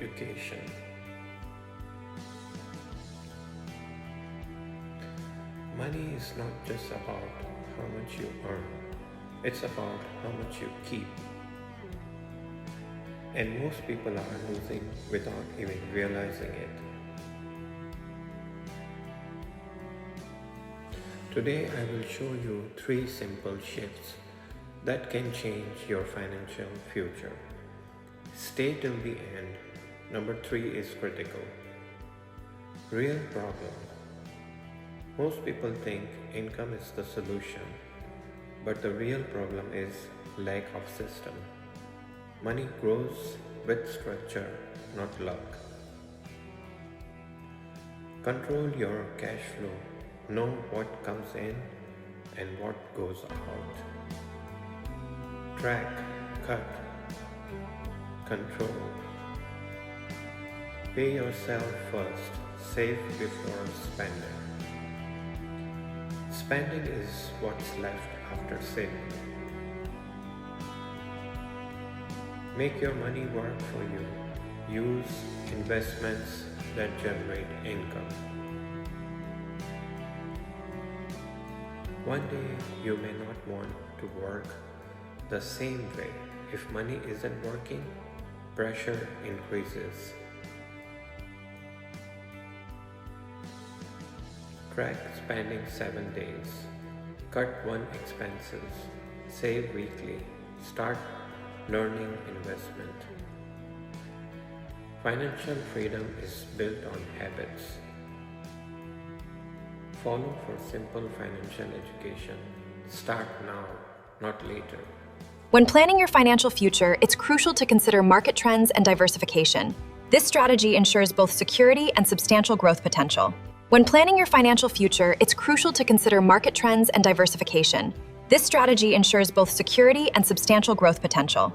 education. Money is not just about how much you earn, it's about how much you keep. And most people are losing without even realizing it. Today I will show you 3 simple shifts that can change your financial future. Stay till the end. Number 3 is critical. Real problem. Most people think income is the solution, but the real problem is lack of system. Money grows with structure, not luck. Control your cash flow. Know what comes in and what goes out. Track, cut, control. Pay yourself first. Save before spending. Spending is what's left after saving. Make your money work for you. Use investments that generate income. One day you may not want to work the same way. If money isn't working, pressure increases. Track spending 7 days. Cut 1 expenses. Save weekly. Start learning investment. Financial freedom is built on habits. Follow for simple financial education. Start now, not later. When planning your financial future, it's crucial to consider market trends and diversification. This strategy ensures both security and substantial growth potential. When planning your financial future, it's crucial to consider market trends and diversification. This strategy ensures both security and substantial growth potential.